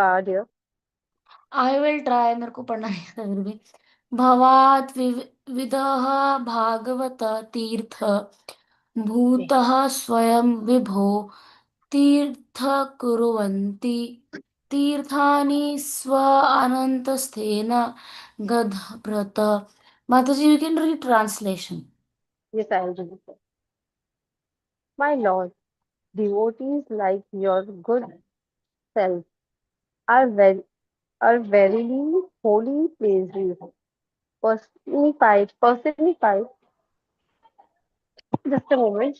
dear. I will try. मेरे को पढ़ना नहीं आता फिर भी. भवात् विदः भागवत तीर्थ भूतः स्वयं विभो तीर्थ कुर्वन्ति तीर्थानि स्व अनन्तस्थेन गदभ्रत. Mataji, you can read translation. Yes, I will do so. My Lord, devotees like your good self are are verily holy places, personified. Just a moment,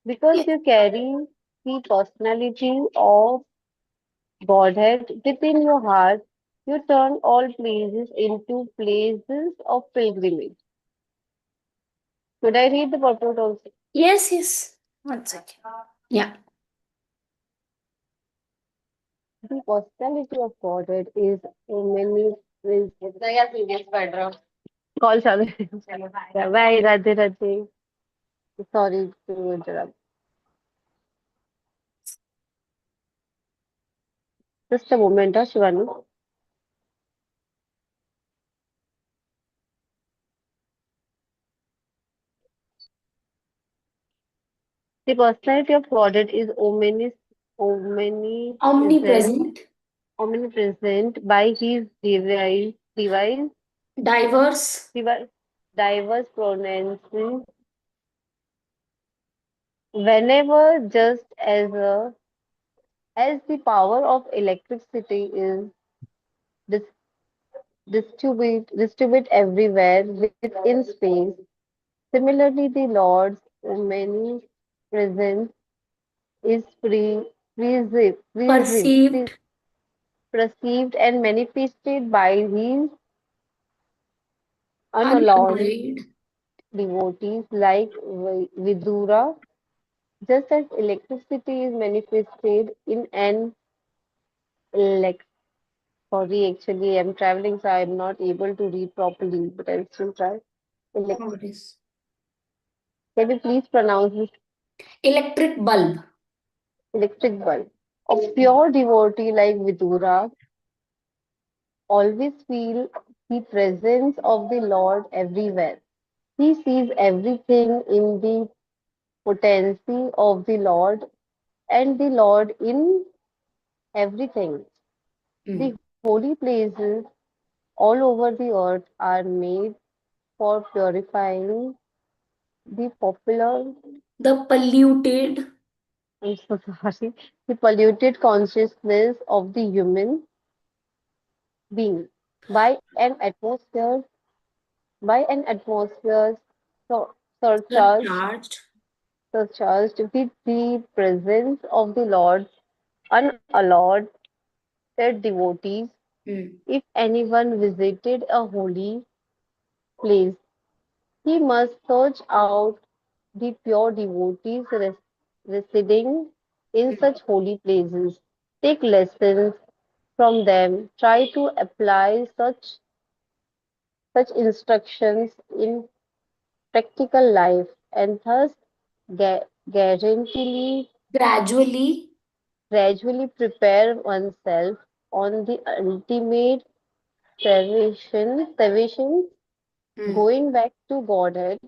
because Yes. you carry the personality of Godhead within your heart, you turn all places into places of pilgrimage. Should I read the purport also? Yes, yes. One second. Yeah. The personality of Godhead is omnipresent. Call चालू है. Bye, Radhe Radhe. Sorry to interrupt. Just a moment, Shivanu. The personality of Godhead is omnipresent, Omnipresent, omnipresent by his diverse, device, diverse pronouncements whenever just as the power of electricity is dis- distribute everywhere within space. Similarly, the Lord's many presence is perceived, perceived and manifested by his unalloyed unalloyed, devotees like Vidura, just as electricity is manifested in an elect. Sorry, actually, I'm traveling, so I'm not able to read properly, but I'll still try. Elec- what is Can you please pronounce this? electric bulb, Electric bulb. A pure devotee like Vidura always feel the presence of the Lord everywhere. He sees everything in the potency of the Lord and the Lord in everything. mm. The holy places all over the earth are made for purifying the popular, The polluted, I'm so sorry, the polluted consciousness of the human being by an atmosphere so, surcharged, surcharged, surcharged with the presence of the Lord's unallowed devotees. mm. If anyone visited a holy place, he must search out the pure devotees residing in Mm. such holy places, take lessons from them, try to apply such instructions in practical life, and thus guaranteedly Gradually, gradually prepare oneself on the ultimate salvation, mm. going back to Godhead,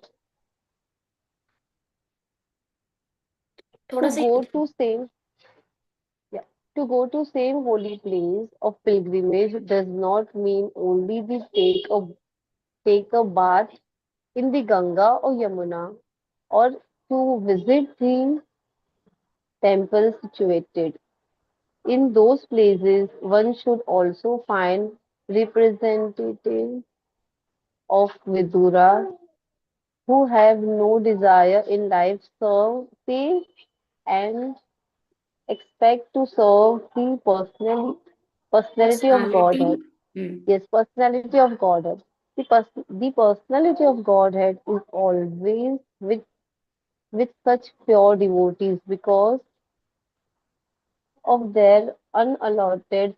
थोड़ा to सा go to same yeah, to go to same holy place of pilgrimage does not mean only the take a bath in the Ganga or Yamuna, or to visit the temple situated in those places. One should also find representatives of Vidura who have no desire in life, serve, say, and expect to serve the personality of personality. Godhead. Mm. Yes, personality of Godhead. The personality of Godhead is always with such pure devotees because of their Unalloyed,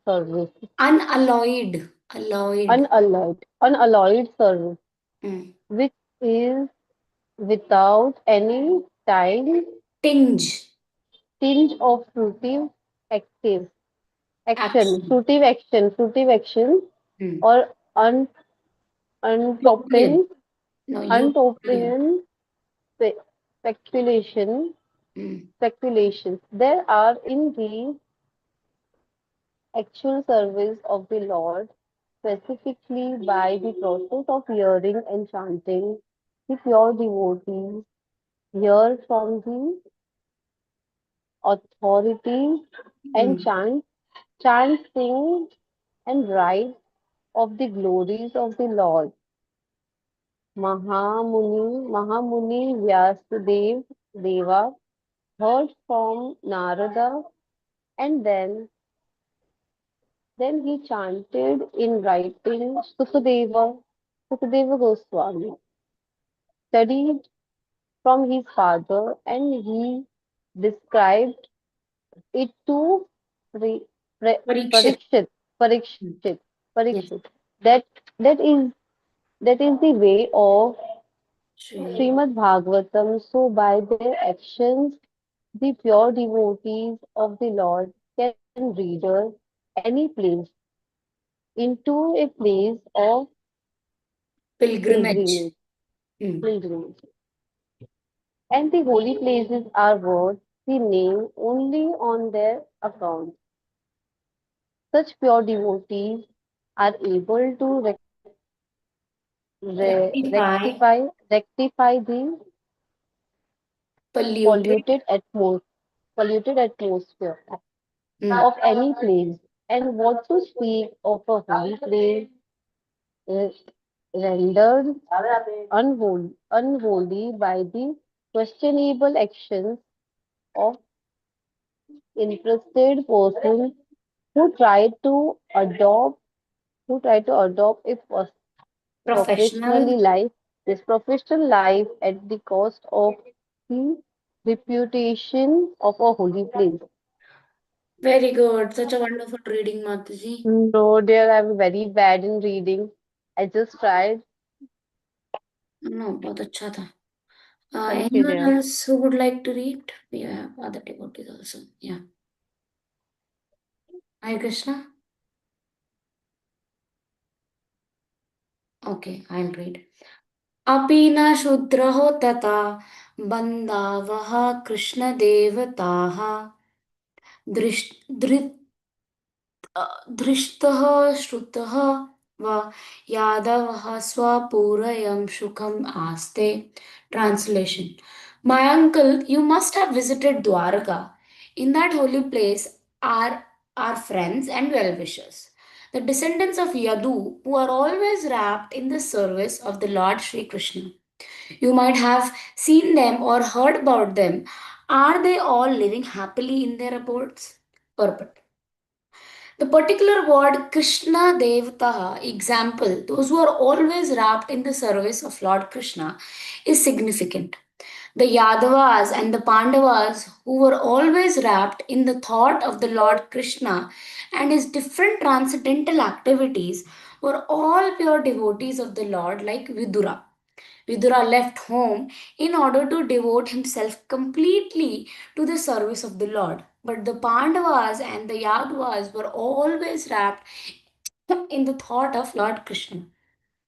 alloyed. unalloyed service, Mm. which is without any time Tinge. tinge of fruitive active. Action. fruitive action, Hmm. or Utopian. utopian, No, utopian. utopian spe- speculation, Hmm. speculations. There are in the actual service of the Lord, specifically by the process of hearing and chanting, the pure devotees hear from the authority and Hmm. chant, sing, and write of the glories of the Lord. Mahamuni Vyasadeva Deva heard from Narada, and then he chanted in writing. Sukadeva Goswami studied from his father, and he described it to Pre- Parikshit. Parikshit. Hmm. Parikshit. Yes. Parikshit. That that is that is the way of Sri. Srimad Bhagavatam. So by their actions, the pure devotees of the Lord can reader any place into a place of Pilgrimage. pilgrimage. Hmm. pilgrimage. And the holy places are worth the name only on their account. Such pure devotees are able to Rectify. rectify the Polluted. polluted polluted atmosphere Hmm. of any place. And what to speak of a holy place is rendered unholy by the questionable actions of interested persons who try to adopt a professionally Professional. life this professional life at the cost of the reputation of a holy place. Very good. Such a wonderful reading, Mataji. No, dear, I'm very bad in reading. I just tried. No, बहुत अच्छा था. Thank you, Anyone dear. else who would like to read? We have other devotees also. Yeah. Hare Krishna. Okay, I'll read. अपि न शूद्रो तथा बन्दावः कृष्णदेवताः दृष् धृ धृष्टः श्रुतः वा यादवः स्वपूरयं सुखम् आस्ते. Translation. My uncle, you must have visited Dwarka. In that holy place are our friends and well-wishers, the descendants of Yadu, who are always wrapped in the service of the Lord Sri Krishna. You might have seen them or heard about them. Are they all living happily in their abodes? Purport. The particular word Krishna Devata, example, those who are always wrapped in the service of Lord Krishna, is significant. The Yadavas and the Pandavas, who were always wrapped in the thought of the Lord Krishna and his different transcendental activities, were all pure devotees of the Lord, like Vidura. Vidura left home in order to devote himself completely to the service of the Lord. But the Pandavas and the Yadavas were always wrapped in the thought of Lord Krishna.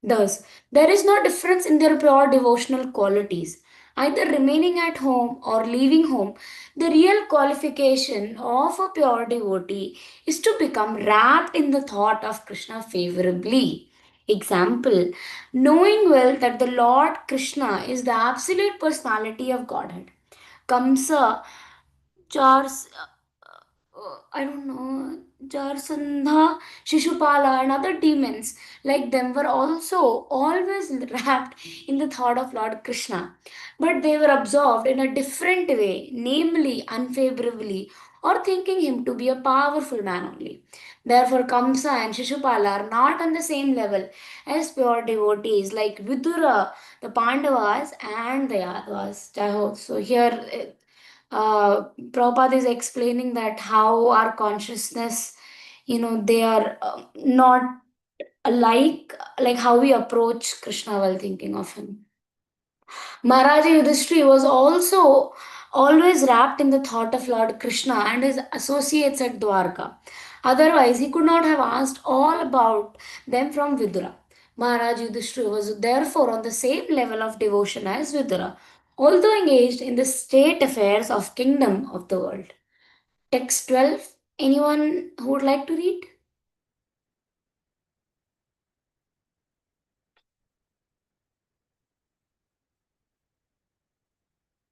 Thus, there is no difference in their pure devotional qualities. Either remaining at home or leaving home, the real qualification of a pure devotee is to become wrapped in the thought of Krishna favorably. Example, knowing well that the Lord Krishna is the absolute personality of Godhead. Kamsa Charles, I don't know, Jarsandha, Shishupala, and other demons like them were also always wrapped in the thought of Lord Krishna. But they were absorbed in a different way, namely unfavorably, or thinking him to be a powerful man only. Therefore, Kamsa and Shishupala are not on the same level as pure devotees like Vidura, the Pandavas, and the Yadavas. So here Prabhupada is explaining that how our consciousness, they are not alike, like how we approach Krishna while thinking of him. Maharaja Yudhishthira was also always wrapped in the thought of Lord Krishna and his associates at Dwarka. Otherwise, he could not have asked all about them from Vidura. Maharaj Yudhishthira was therefore on the same level of devotion as Vidura, although engaged in the state affairs of kingdom of the world. Text 12. Anyone who would like to read?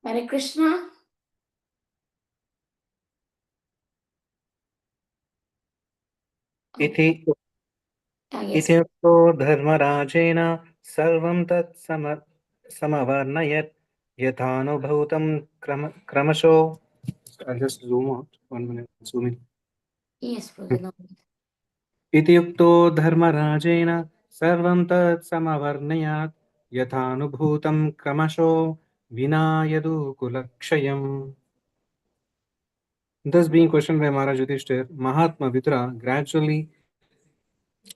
Hare Krishna. इति Yes. इत्युक्तो धर्मराजेन सर्वं तत् समवर्णयत् यथानुभूतं क्रमशो. I'll just zoom out 1 minute. Zoom in. Yes, Prabhuji. No. इत्युक्तो धर्मराजेन सर्वं तत् समवर्णयत् यथानुभूतं क्रमशो विना यदुकुलक्षयम्. Thus being questioned by Maharaj Yudhishthir, Mahatma Vidura gradually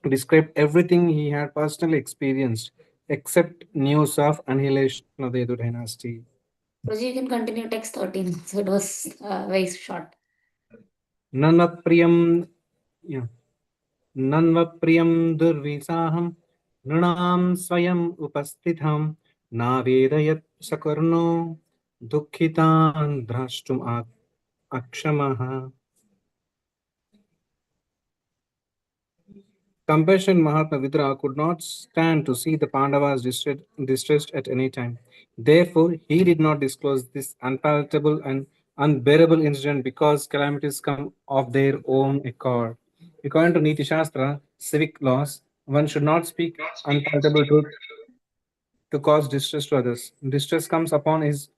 described everything he had personally experienced except news of annihilation of the Yadu dynasty. Prabhuji, you can continue text 13. So it was very short. Nanvapriyam, yeah, Nanvapriyam durvisaham nunam swayam upastitham navedayat sakarno dukhitan drashtum akshamaha. Compassion Mahatma Vidura could not stand to see the Pandavas distressed at any time. Therefore, he did not disclose this unpalatable and unbearable incident because calamities come of their own accord. According to Niti Shastra, civic laws, one should not speak unpalatable truth to cause distress to others. Distress comes upon his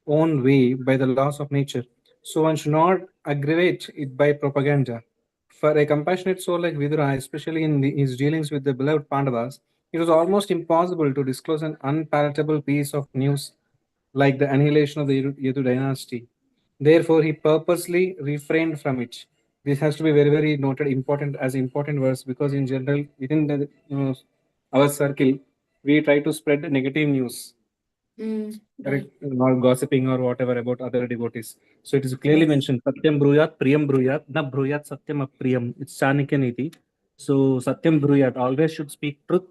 own way by the laws of nature. So one should not aggravate it by propaganda. For a compassionate soul like Vidura, especially in his dealings with the beloved Pandavas, it was almost impossible to disclose an unpalatable piece of news like the annihilation of the Yadu dynasty. Therefore, he purposely refrained from it. This has to be very, very noted important as important verse because in general, within the our circle, we try to spread negative news, Mm, correct? right. Not gossiping or whatever about other devotees. So it is clearly Yes. mentioned, Satyam Bruyat, Priyam Bruyat, Na Bruyat Satyam Apriyam. It's Chanakya Niti. So Satyam Bruyat, always should speak truth.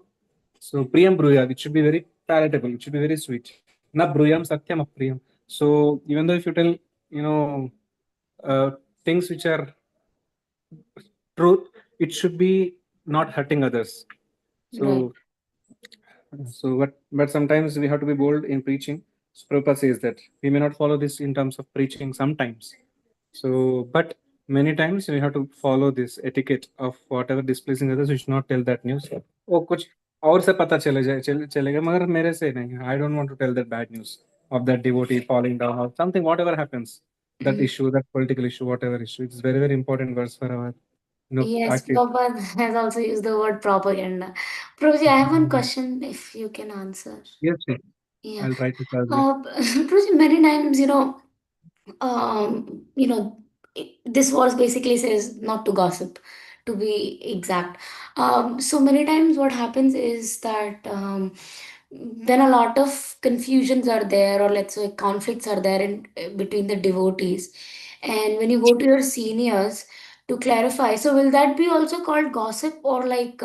So Priyam Bruyat, it should be very palatable, it should be very sweet. Na Bruyam Satyam Apriyam. So even though if you tell, you know, uh, things which are truth, it should be not hurting others. Right. So but sometimes we have to be bold in preaching. So Prabhupada says that we may not follow this in terms of preaching sometimes. So, but many times we have to follow this etiquette of whatever displeasing others. We should not tell that news. वो कुछ और से पता चलेगा मगर मेरे से नहीं. I don't want to tell that bad news of that devotee falling down or something. Whatever happens, that Mm. issue, that political issue, whatever issue, it's very very important verse for our Yes, active. Prabhupada has also used the word propaganda. Prabhuji, I have one question if you can answer. Yes, yes. Yeah. I'll try to translate. Prabhuji, many times, you know, this verse basically says not to gossip, to be exact. So many times what happens is that when a lot of confusions are there, or let's say conflicts are there in between the devotees, and when you go to your seniors to clarify, so will that be also called gossip, or like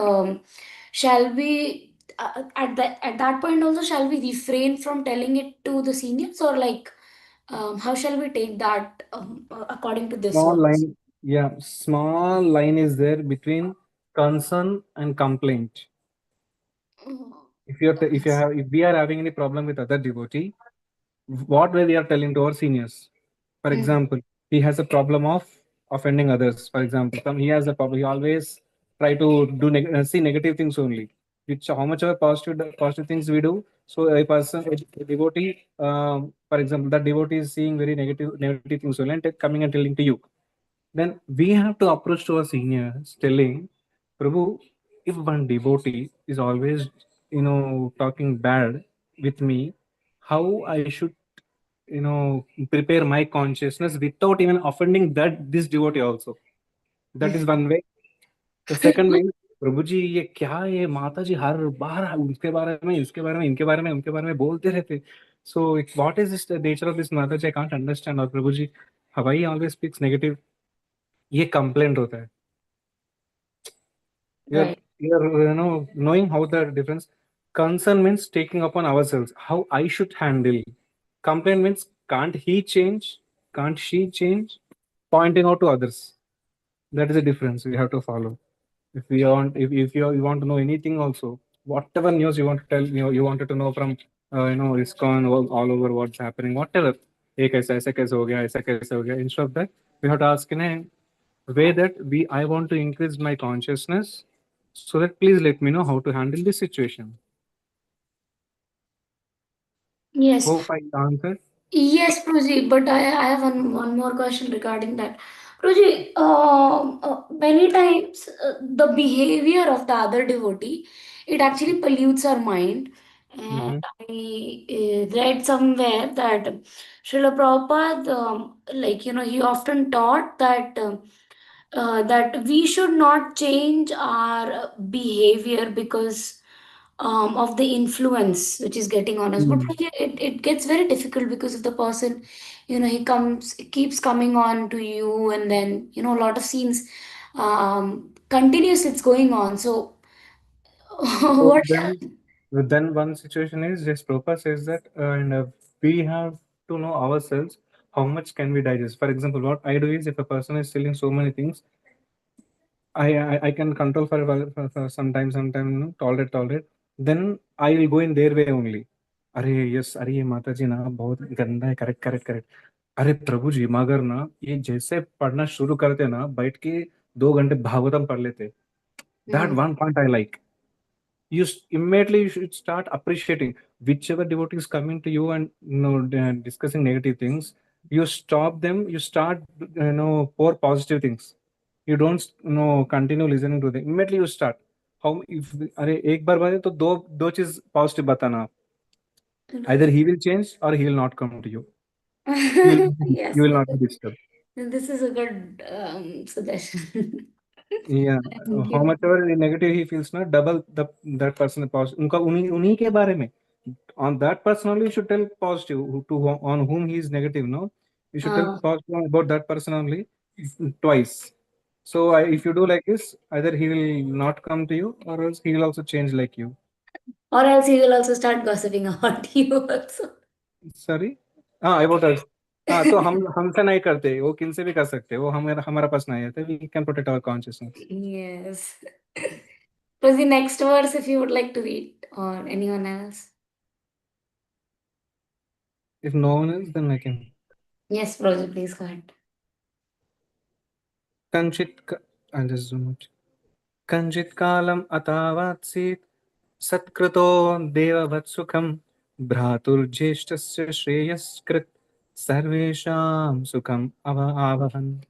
shall we at that point also shall we refrain from telling it to the seniors, or like how shall we take that according to this Small verse? line, yeah, small line is there between concern and complaint. Oh, If if we are having any problem with other devotee, what way we are telling to our seniors? For mm, example, he has a problem of offending others. For example, he has a problem. He always try to do see negative things only. Which how much of positive things we do. So a person, a devotee, for example, that devotee is seeing very negative things only and coming and telling to you. Then we have to approach to our seniors telling, Prabhu, if one devotee is always, talking bad with me, how I should, prepare my consciousness without even offending this devotee also. That is one way. The second way, प्रभु जी ये क्या है, ये माता जी हर बार उनके बारे में, इसके बारे में, इनके बारे में, उनके बारे में बोलते रहते. So what is this the nature of this माता जी? I can't understand. और प्रभु जी, why he always speaks negative? ये कंप्लेंट होता है. You're Right. you're knowing how the difference. Concern means taking upon ourselves how I should handle. Complaint means can't he change? Can't she change? Pointing out to others. That is a difference we have to follow. If you want to know anything also, whatever news you want to tell, you wanted to know from ISKCON all over what's happening, whatever. "ये कैसा ऐसा कैसे हो गया ऐसा कैसे हो गया." Instead of that, we have to ask in a way that we I want to increase my consciousness, so that please let me know how to handle this situation. Yes. Hope I answered. Yes, Pruji, but I have one more question regarding that. Pruji, many times the behavior of the other devotee, it actually pollutes our mind. And Mm-hmm. I read somewhere that Srila Prabhupada, he often taught that that we should not change our behavior because of the influence which is getting on us. But it gets very difficult because if the person, he keeps coming on to you, and then, a lot of scenes continues, it's going on. So, So what then one situation is just Prabhupada says that, and we have to know ourselves how much can we digest. For example, what I do is if a person is selling so many things, I can control for, sometime, tolerate. Then I will go in their way only. अरे yes, अरे ये माता जी ना बहुत गंदा है, correct correct correct. अरे प्रभु जी मगर ना ये जैसे पढ़ना शुरू करते ना बैठ के 2 घंटे भागवतम पढ़ लेते. That Hmm. one point I like. Immediately you should start appreciating whichever devotee is coming to you and discussing negative things. You stop them. You start pour positive things. You don't continue listening to them. Immediately you start. How if अरे एक बार बोले तो दो दो चीज positive बताना. Either he will change or he will not come to you. You Yes, will not be disturbed. this is a good suggestion. Yeah, Thank how you. much ever negative he feels, na double the that person positive. उनका उन्हीं के बारे में. On that person only you should tell positive on whom he is negative. No, you should tell Uh, positive about that person only twice. So if you do like this, either he will not come to you, or else he will also change like you. or else he will also start gossiping about you also. Sorry, हाँ about us. हाँ तो हम हमसे नहीं करते, वो किनसे भी कर सकते, वो हमारा हमारा पास नहीं आता. We can protect our consciousness. Yes. Was the next verse if you would like to read, or anyone else? If no one else, then I can. Yes, Rosie, please go ahead. Kanchit, I'll just zoom it. कञ्चित् कालम् अतावात्सीत् सत्कृतो देववत्सुखं भ्रातुर्ज्येष्ठस्य श्रेयस्कृत् सर्वेषां सुखम् आवहन्.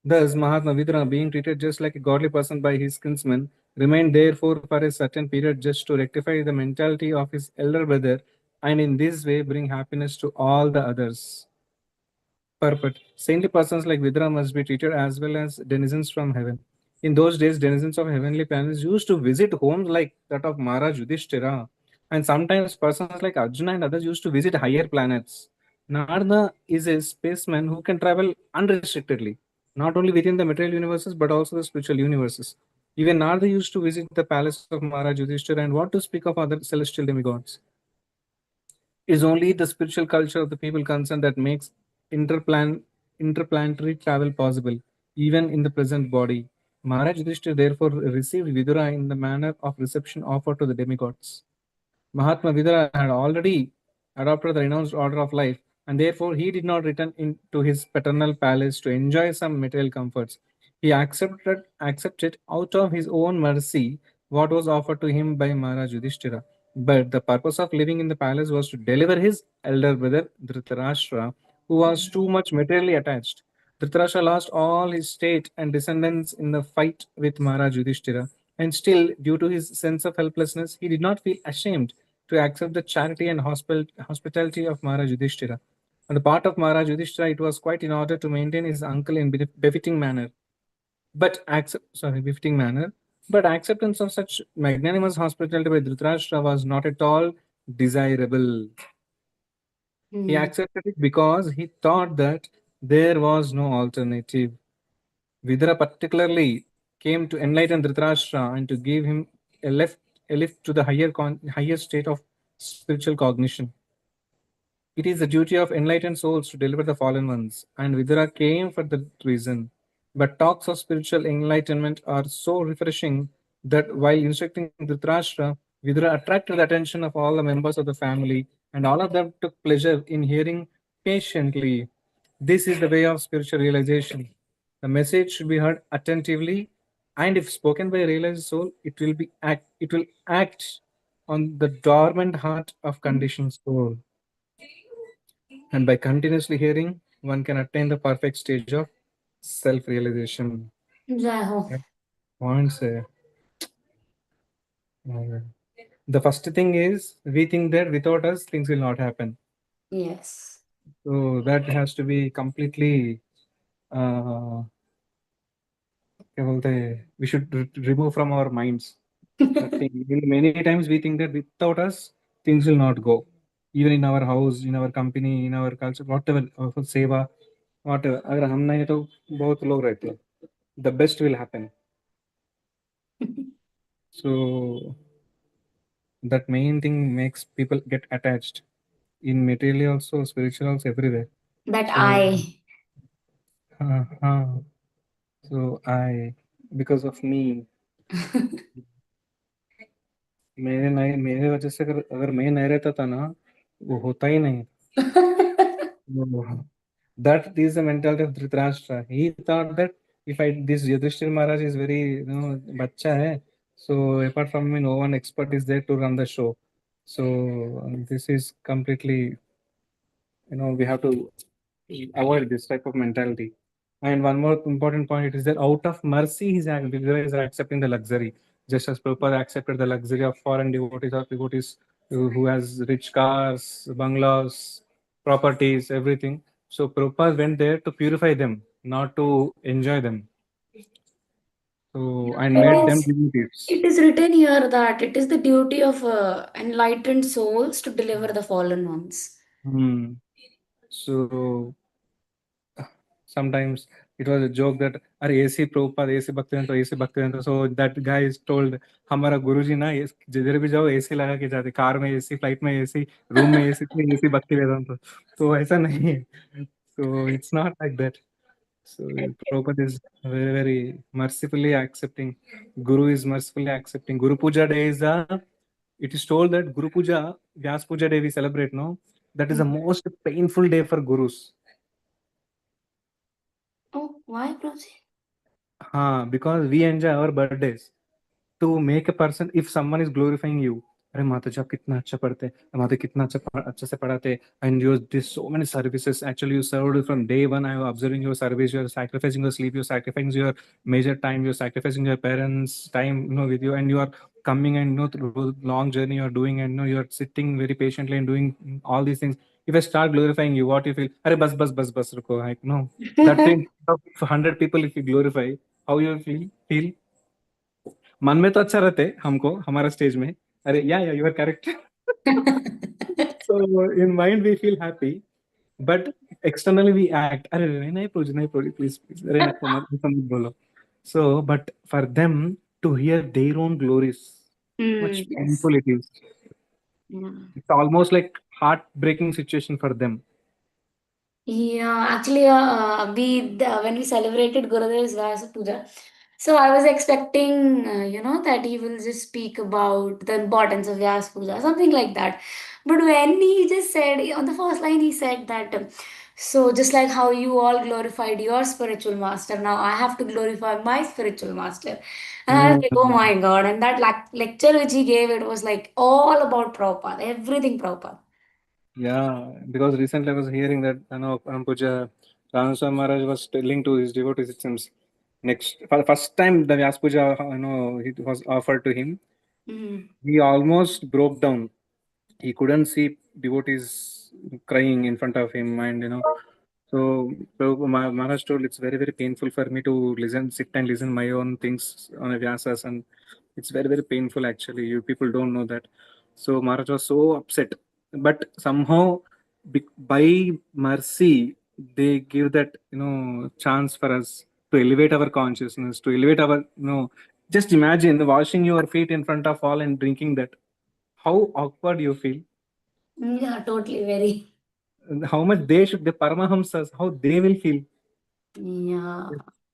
Thus, Mahatma Vidura, being treated just like a godly person by his kinsmen, remained therefore for a certain period just to rectify the mentality of his elder brother and in this way bring happiness to all the others. Perfect. Saintly persons like Vidra must be treated as well as denizens from heaven. In those days, denizens of heavenly planets used to visit homes like that of Maharaj Yudhishthira. And sometimes persons like Arjuna and others used to visit higher planets. Narada is a spaceman who can travel unrestrictedly, not only within the material universes but also the spiritual universes. Even Narada used to visit the palace of Maharaj Yudhishthira, and what to speak of other celestial demigods. It is only the spiritual culture of the people concerned that makes interplanetary travel possible, even in the present body. Maharaj Yudhishthira therefore received Vidura in the manner of reception offered to the demigods. Mahatma Vidura had already adopted the renounced order of life, and therefore he did not return to his paternal palace to enjoy some material comforts. He accepted out of his own mercy what was offered to him by Maharaj Yudhishthira. But the purpose of living in the palace was to deliver his elder brother Dhritarashtra, who was too much materially attached. Dhritarashtra lost all his state and descendants in the fight with Maharaj Yudhishthira, and still, due to his sense of helplessness, he did not feel ashamed to accept the charity and hospitality of Maharaj Yudhishthira. On the part of Maharaj Yudhishthira, it was quite in order to maintain his uncle in befitting manner. Befitting manner. But acceptance of such magnanimous hospitality by Dhritarashtra was not at all desirable. He Hmm. accepted it because he thought that there was no alternative. Vidura particularly came to enlighten Dhritarashtra and to give him a lift to the higher state of spiritual cognition. It is the duty of enlightened souls to deliver the fallen ones, and Vidura came for that reason. But talks of spiritual enlightenment are so refreshing that while instructing Dhritarashtra, Vidura attracted the attention of all the members of the family, and all of them took pleasure in hearing patiently. This is the way of spiritual realization. The message should be heard attentively, and if spoken by a realized soul, it will act on the dormant heart of conditioned soul. And by continuously hearing, one can attain the perfect stage of self realization. Jai ho. Points. The first thing is we think that without us, things will not happen. Yes. So that has to be completely, क्या बोलते हैं, we should remove from our minds. That thing. Many times we think that without us, things will not go. Even in our house, in our company, in our culture, whatever, our seva, whatever. अगर हम नहीं है तो बहुत लोग रहते हैं. The best will happen. So that main thing makes people get attached in material also, spiritual also, everywhere. That So, I. uh, so I, because of me, मेरे वजह से अगर अगर मैं नहीं रहता था ना, वो होता ही नहीं. So, that is the mentality of Dhritarashtra. He thought that if I this Yudhishthir Maharaj is very bacha hai, so apart from me, no one expert is there to run the show. So this is completely, we have to avoid this type of mentality. And one more important point it is that out of mercy, Vijay is accepting the luxury, just as Prabhupada accepted the luxury of foreign devotees or devotees who has rich cars, bungalows, properties, everything. So Prabhupada went there to purify them, not to enjoy them. So and made It them is, devotees. it is written here that it is the duty of enlightened souls to deliver the fallen ones. Hmm. So sometimes it was a joke that अरे ऐसी प्रभुपाद ऐसी Bhaktivedanta so that guy is told हमारा गुरुजी ना जिधर भी जाओ AC लगा के जाते कार में एसी फ्लाइट में एसी रूम में एसी एसी भक्ति वेदांत तो ऐसा नहीं है so it's not like that so Prabhupada is very mercifully accepting Guru is mercifully accepting Guru Puja day is it is told that Guru Puja Vyas Puja day we celebrate no that is the most painful day for gurus. Oh, why, Prabhuji? Because we enjoy our birthdays to make a person if someone is glorifying you अरे माता जी आप कितना अच्छा पढ़ते हैं माता कितना अच्छा से पढ़ाते हैं and you did so many services actually you served from day one I was observing your service you're sacrificing your sleep you're sacrificing your major time you're sacrificing your parents time with you and you are coming and through long journey you're doing and you're sitting very patiently and doing all these things if I start glorifying you what you feel अरे बस रुको like no that thing of 100 people if you glorify how you feel मन में तो अच्छा रहते हमको हमारा स्टेज में अरे yeah you are correct so in mind we feel happy but externally we act अरे नहीं प्लीज प्लीज अरे मत बोलो so but for them to hear their own glories much Yes. painful it is Yeah. it's almost like heartbreaking situation for them. Yeah, actually, when we celebrated Gurudev's Vyasa Puja, so I was expecting, that he will just speak about the importance of Vyasa Puja, something like that. But when he just said on the first line, he said that, so just like how you all glorified your spiritual master, now I have to glorify my spiritual master. And I was like, oh Mm. my God! And that lecture which he gave, it was like all about Prabhupada, everything Prabhupada. Yeah, because recently I was hearing that Puja Ranaswami Maharaj was telling to his devotees it seems next for the first time the Vyas Puja it was offered to him. Mm-hmm. He almost broke down. He couldn't see devotees crying in front of him, and so Maharaj told it's very painful for me to sit and listen my own things on a Vyasas, and it's very painful actually. You people don't know that. So Maharaj was so upset, but somehow by mercy they give that chance for us to elevate our consciousness, to elevate our, just imagine washing your feet in front of all and drinking that. How awkward you feel. Yeah, totally very. How much they should, the Paramahamsas, how they will feel. Yeah.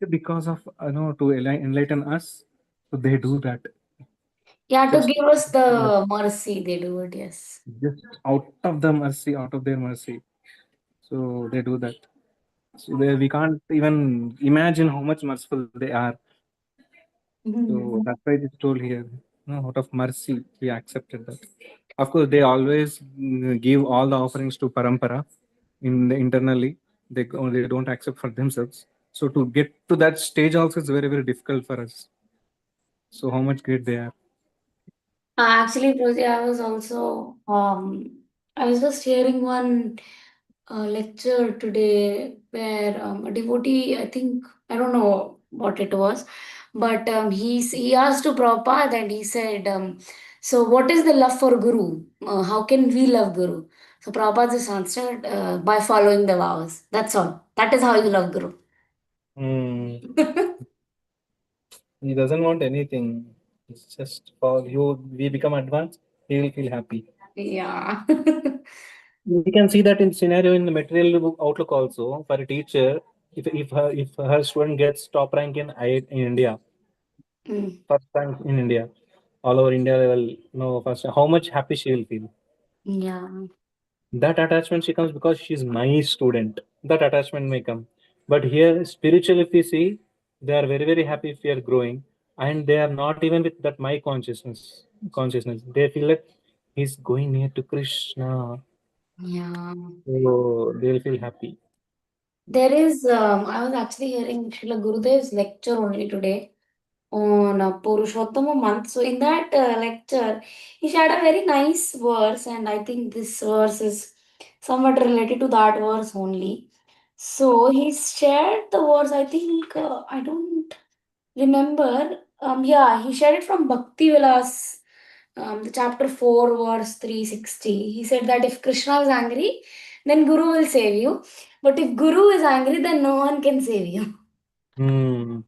Because of, to enlighten us, so they do that. Yeah, to Just, give us the mercy, they do it, yes. just out of the mercy, out of their mercy. So they do that. So we can't even imagine how much merciful they are. So Mhm. that's why it is told here. Out of mercy, we accepted that. Of course, they always give all the offerings to Parampara internally. They don't accept for themselves. So to get to that stage also is very, very difficult for us. So how much great they are. Actually, Rosie, I was just hearing one lecture today where a devotee, I think, I don't know what it was, but he asked to Prabhupada and he said, so what is the love for Guru? How can we love Guru? So Prabhupada just answered, by following the vows. That's all. That is how you love Guru. Hmm. He doesn't want anything. It's just for you. We become advanced. He will feel happy. Yeah. We can see that in scenario in the material outlook also. For a teacher, if her student gets top rank in in India, Mm, first rank in India, all over India level, no first, how much happy she will feel. yeah. That attachment she comes because she's my student. That attachment may come. But here, spiritual, if we see, they are very, very happy if we are growing, and they are not even with that my consciousness. Consciousness. They feel like he's going near to Krishna. Yeah. So they'll feel happy. There is, I was actually hearing Srila Gurudev's lecture only today on Purushottama month. So in that lecture, he shared a very nice verse, and I think this verse is somewhat related to that verse only. So he shared the verse. I think I don't remember. Yeah, he shared it from Bhakti Vilas, the chapter 4, verse 360. He said that if Krishna is angry, then Guru will save you. But if Guru is angry, then no one can save you. Hmm.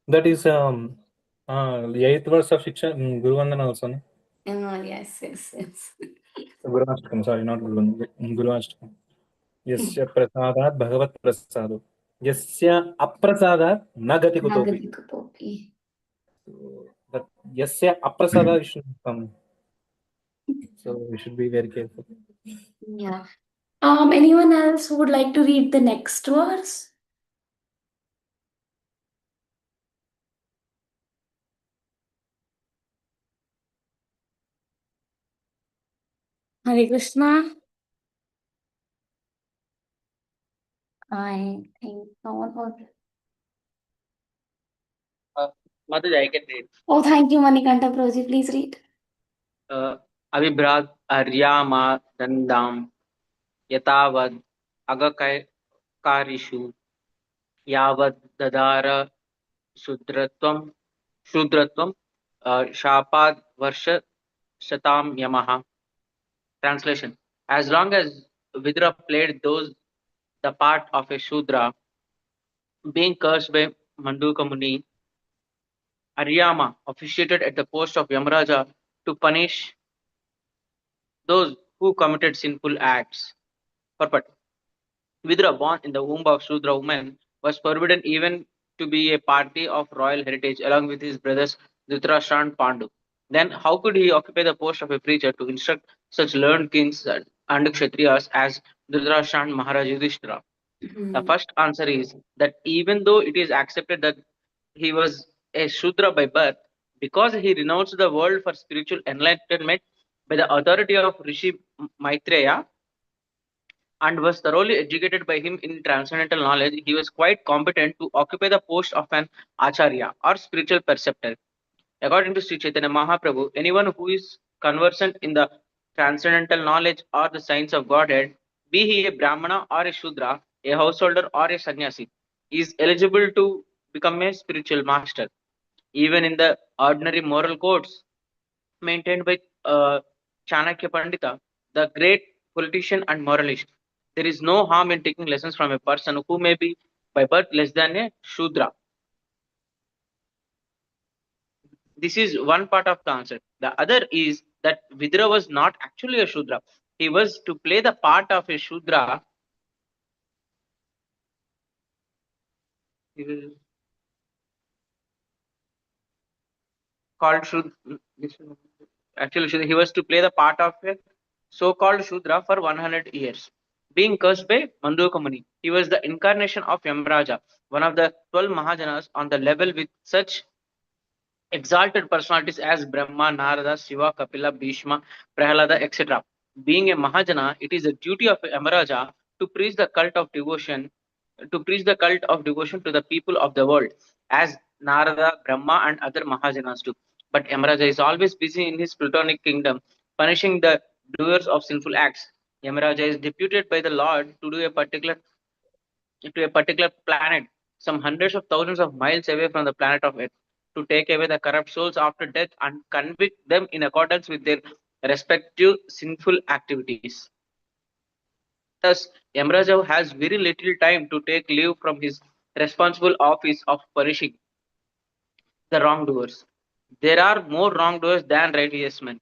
That is the eighth verse of Shiksha, Guru Vandana also. No? Yes, yes, yes. Guru Ashtakam, sorry, not Guru Vandana, Guru Ashtakam. यस्य प्रसादात् भगवत् प्रसादो यस्य अप्रसादात् न गति कुतोपि. Nagadikutopi. So that yasya aprasada should come. So we should be very careful. Yeah. Anyone else who would like to read the next verse? Hare Krishna. I think no one would. Uh, Mataji, I can read. Oh, thank you, Manikanta Proji. Please read. Avibhrag aryama dandam yatavad agakarishu yavad dadara shudratvam shapad varsha shatam yamaha. Translation: As long as Vidra played the part of a Shudra, being cursed by Manduka Muni, Aryama officiated at the post of Yamaraja to punish those who committed sinful acts. Purport: Vidra, born in the womb of Shudra woman, was forbidden even to be a party of royal heritage along with his brothers Dhritarashtra and Pandu. Then, how could he occupy the post of a preacher to instruct such learned kings and Kshatriyas as Dhritarashtra and Maharaj Yudhishthira? The Mhm. first answer is that even though it is accepted that he was a Shudra by birth, because he renounced the world for spiritual enlightenment by the authority of Rishi Maitreya, and was thoroughly educated by him in transcendental knowledge, he was quite competent to occupy the post of an acharya or spiritual preceptor. According to Sri Chaitanya Mahaprabhu, anyone who is conversant in the transcendental knowledge or the science of Godhead, be he a Brahmana or a Shudra, a householder or a sannyasi, is eligible to become a spiritual master. Even in the ordinary moral codes maintained by Chanakya Pandita, the great politician and moralist. There is no harm in taking lessons from a person who may be by birth less than a Shudra. This is one part of the answer. The other is that Vidura was not actually a Shudra. He was to play the part of a Shudra. He was called Shudra. Actually, he was to play the part of a so-called Shudra for 100 years, being cursed by Mandokamani. He was the incarnation of Yamraja, one of the 12 Mahajanas on the level with such exalted personalities as Brahma, Narada, Shiva, Kapila, Bhishma, Prahalada, etc. Being a Mahajana, it is a duty of Yamaraja to preach the cult of devotion, to the people of the world, as Narada, Brahma, and other Mahajanas do. But Yamaraja is always busy in his Plutonic kingdom, punishing the doers of sinful acts. Yamaraja is deputed by the Lord to a particular planet, some hundreds of thousands of miles away from the planet of Earth, to take away the corrupt souls after death and convict them in accordance with their respective sinful activities. Thus, Yamraja has very little time to take leave from his responsible office of punishing the wrongdoers. There are more wrongdoers than righteous men.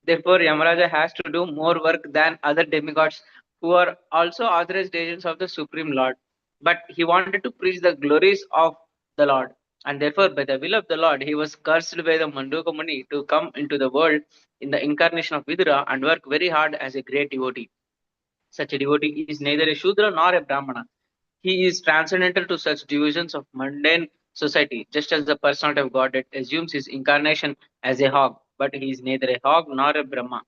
Therefore, Yamaraja has to do more work than other demigods who are also authorized agents of the Supreme Lord. But he wanted to preach the glories of the Lord, and therefore, by the will of the Lord, he was cursed by the Mandoka Muni to come into the world in the incarnation of Vidura and work very hard as a great devotee. Such a devotee is neither a Shudra nor a Brahmana. He is transcendental to such divisions of mundane society, just as the personality of Godhead assumes his incarnation as a hog, but he is neither a hog nor a Brahma.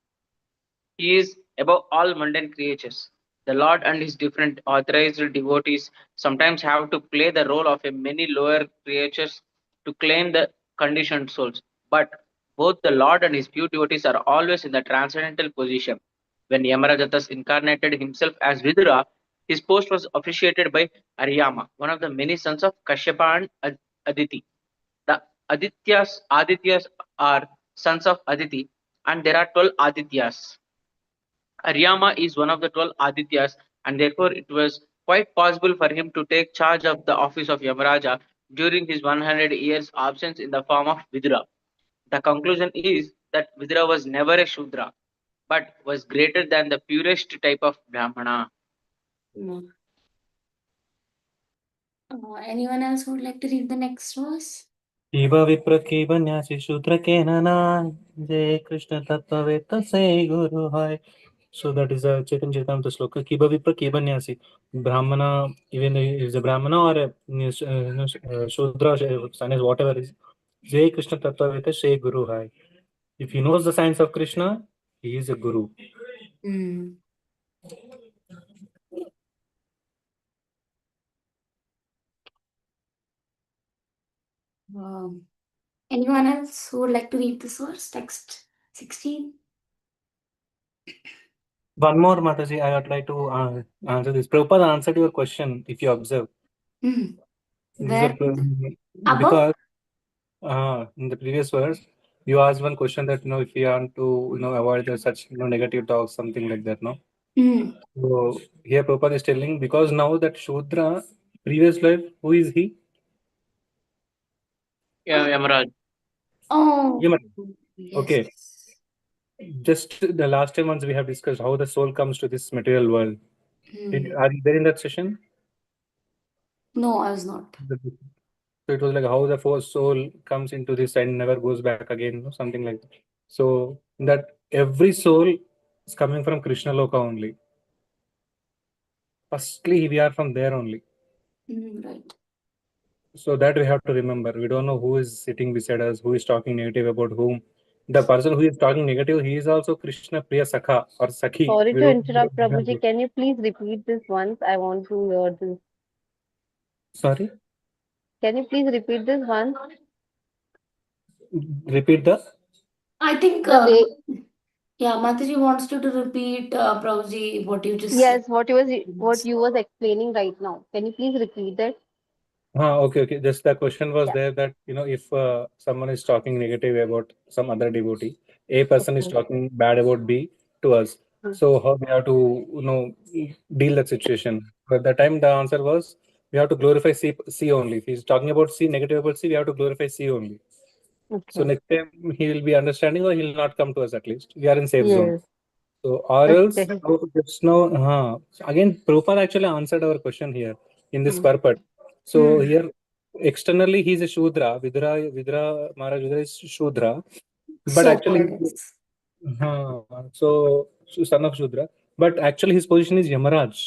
He is above all mundane creatures. The Lord and his different authorized devotees sometimes have to play the role of a many lower creatures to claim the conditioned souls. But both the Lord and his pure devotees are always in the transcendental position. When Yamaraja thus incarnated himself as Vidura, his post was officiated by Aryama, one of the many sons of Kashyapa and Aditi. The Adityas are sons of Aditi, and there are 12 Adityas. Aryama is one of the 12 Adityas, and therefore it was quite possible for him to take charge of the office of Yamaraja during his 100 years absence in the form of Vidura. The conclusion is that Vidura was never a Shudra, but was greater than the purest type of Brahmana. No. Anyone else who would like to read the next verse? Kiva Vipra Kiva Nyasi Shudra Kenana Jai Krishna Tattva Say Guru Hai. So that is a Chaitanya Charitamrita sloka. Kiva Vipra Kiva Nyasi. Brahmana, even if is a Brahmana or a Shudra, son is whatever is. Jai Krishna Tattva Say Guru Hai. If he knows the science of Krishna, he is a guru. Mm. Anyone else who would like to read the source? Text 16. One more, Mataji, I would like to answer this. Prabhupada answered your question, if you observe. Mm. These are Where? Above? because in the previous verse, you asked one question that, if you want to, avoid such, negative talks, something like that, no? Mm. So here Prabhupada is telling, because now that Shudra, previous life, who is he? Yamaraj. Oh, Yaman. yes. Okay. Just the last time once we have discussed how the soul comes to this material world. Are you there in that session? No, I was not. So it was like how the first soul comes into this and never goes back again, something like that. So that every soul is coming from Krishna Loka only. Firstly, we are from there only. Right. So that we have to remember. We don't know who is sitting beside us, who is talking negative about whom. The person who is talking negative, he is also Krishna Priya Sakha or Sakhi. Sorry We to don't interrupt, remember. Prabhuji. Can you please repeat this once? I want to hear this. Sorry? Can you please repeat this once? Repeat the. I think, The way, yeah, Mataji wants you to repeat, Prabhuji, what you just said. yes, what you was explaining right now. Can you please repeat that? Okay. Just the question was Yeah. there that, if someone is talking negative about some other devotee, A person is Okay. talking bad about B to us. Hmm. So how we have to, deal that situation? But at the time the answer was We have to glorify C only. If he's talking about C, negative about C, we have to glorify C only. So Okay. next time he will be understanding, or he'll not come to us at least. We are in safe zone. Yes. So, or else, Okay. just now, again, Prabhupada actually answered our question here in this Hmm. purport. So, Hmm. here, externally, he's a Shudra, Vidra, Maharaj Vidra is Shudra, but So actually, called, yes. son of Shudra, but actually, his position is Yamaraj,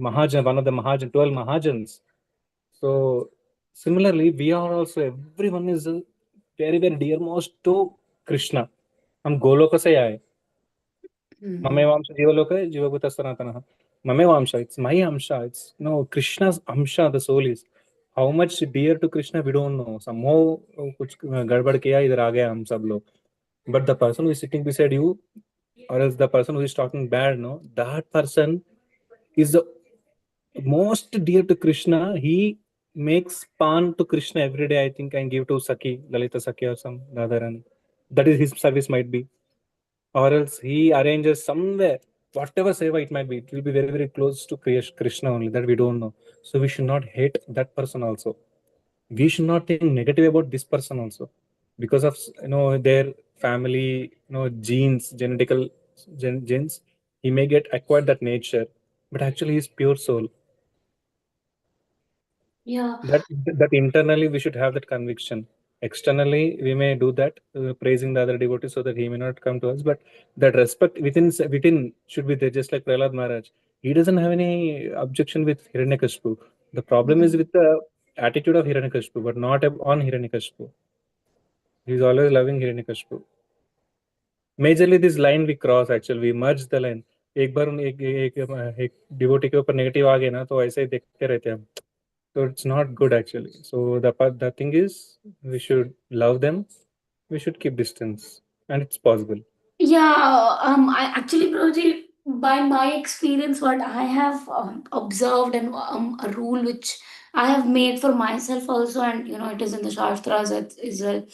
Mahajan, one of the Mahajan, 12 Mahajans. So, similarly, we are also, everyone is very, very dearmost to Krishna. हम गोलोक से आए Hmm. Mamevamsha Jivaloka, Jivabhuta Sanatana. Mamevamsha, it's my Amsha. It's no Krishna's Amsha, the soul is. How much dear to Krishna, we don't know. Somehow, कुछ गड़बड़ किया इधर आ गए हम सब लोग. But the person who is sitting beside you, or else the person who is talking bad, no, that person is the most dear to Krishna. He makes pan to Krishna every day, I think, and give to Saki, Lalita Saki or some Radharani. That is his service might be. Or else he arranges somewhere, whatever seva it might be, it will be very, very close to Krishna only, that we don't know. So we should not hate that person also. We should not think negative about this person also, because of their family, genes, genetical genes. He may get acquired that nature, but actually he's pure soul. Yeah. That internally we should have that conviction. Externally we may do that, praising the other devotees so that he may not come to us, but that respect within should be there, just like Prahlad Maharaj. He doesn't have any objection with Hiranyakashipu. The problem is Hmm. with the attitude of Hiranyakashipu, but not on Hiranyakashipu. He's always loving Hiranyakashipu. Majorly this line we cross, actually we merge the line. एक बार एक devotee के ऊपर negative आ गया ना, तो ऐसे ही देखते रहते हैं हम. So it's not good actually. So the thing is, we should love them. We should keep distance, and it's possible. Yeah, I actually, Prabhuji, by my experience, what I have observed, and a rule which I have made for myself also, and it is in the Shastras as well,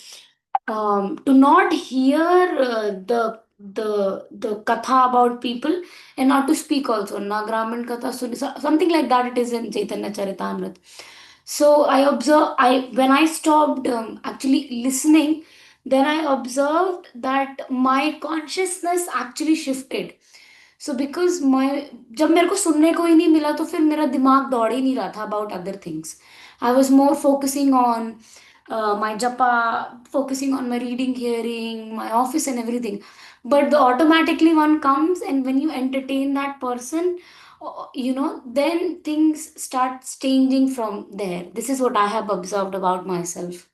to not hear the katha about people, and not to speak also. Nagraman katha, something like that. It is in Chaitanya Charitamrita. So I observe. I when I stopped actually listening, then I observed that my consciousness actually shifted. So because my जब मेरे को सुनने को ही नहीं मिला तो फिर मेरा दिमाग दौड़ ही नहीं रहा था about other things. I was more focusing on my japa, focusing on my reading, hearing, my office and everything. But the automatically one comes, and when you entertain that person, then things start changing from there. This is what I have observed about myself.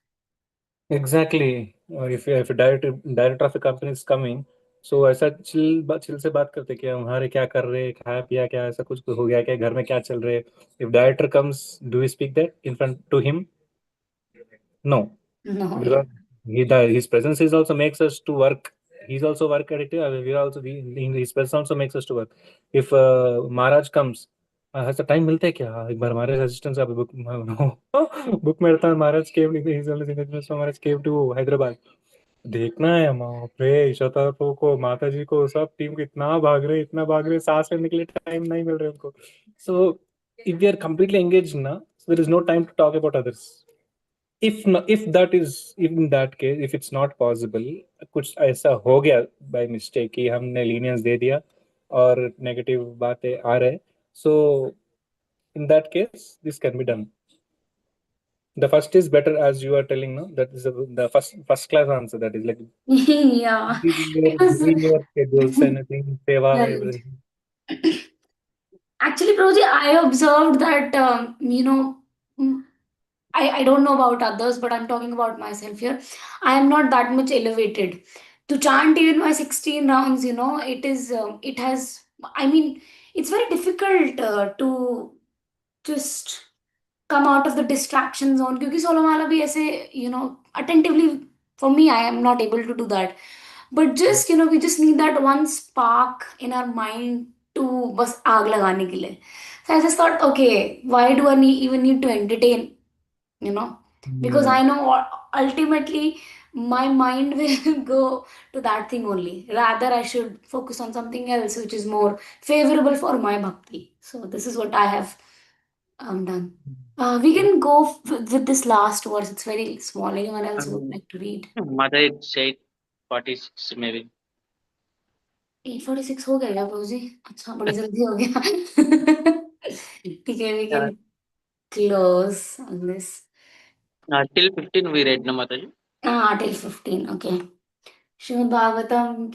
Exactly. If a director of a company is coming, so ऐसा chill से बात करते कि हमारे क्या कर रहे हैं, खाया पिया क्या, ऐसा कुछ हो गया क्या, घर में क्या चल रहे. If director comes, do we speak that in front to him? No, No, yeah. because his presence is also makes us to work. He's also work addict. We are also his presence also makes us to work. If Maharaj comes, ऐसा time मिलता है क्या, एक बार हमारे assistant साहब book book में रहता है. महाराज केव महाराज केव टू हैदराबाद. देखना है बाप रे, शताफो को, माता जी को, सब टीम को इतना भाग रहे, सांस लेने के लिए टाइम नहीं मिल रहा है उनको. So if we are completely engaged ना, so there is no time to talk about others. if no, if that is in that case, if it's not possible, कुछ ऐसा हो गया by mistake कि हमने lenience दे दिया और negative बातें आ रहे, so in that case this can be done. The first is better, as you are telling, no, that is the first class answer, that is like Yeah, because giving your schedules and everything, seva, right. everything. Actually, Proji, I observed that mm, I don't know about others, but I'm talking about myself here. I am not that much elevated to chant even my 16 rounds. It has. I mean, it's very difficult to just come out of the distraction zone. क्योंकि solo माला भी ऐसे attentively, for me, I am not able to do that. But just we just need that one spark in our mind to बस आग लगाने के लिए. So I just thought, okay, why do I even need to entertain, you know? Because Hmm. I know ultimately my mind will go to that thing only. Rather, I should focus on something else which is more favorable for my bhakti. So this is what I have done. We can go with this last verse. It's very small. Anyone else would Um, like to read? Mother, it's 8:46 maybe. 8:46 हो गया क्या बाबूजी? अच्छा बड़ी जल्दी हो गया. ठीक है, we Yeah. can close on this. Till 15 we read, no, Mataji? Till 15. Okay. Srimad Bhagavatam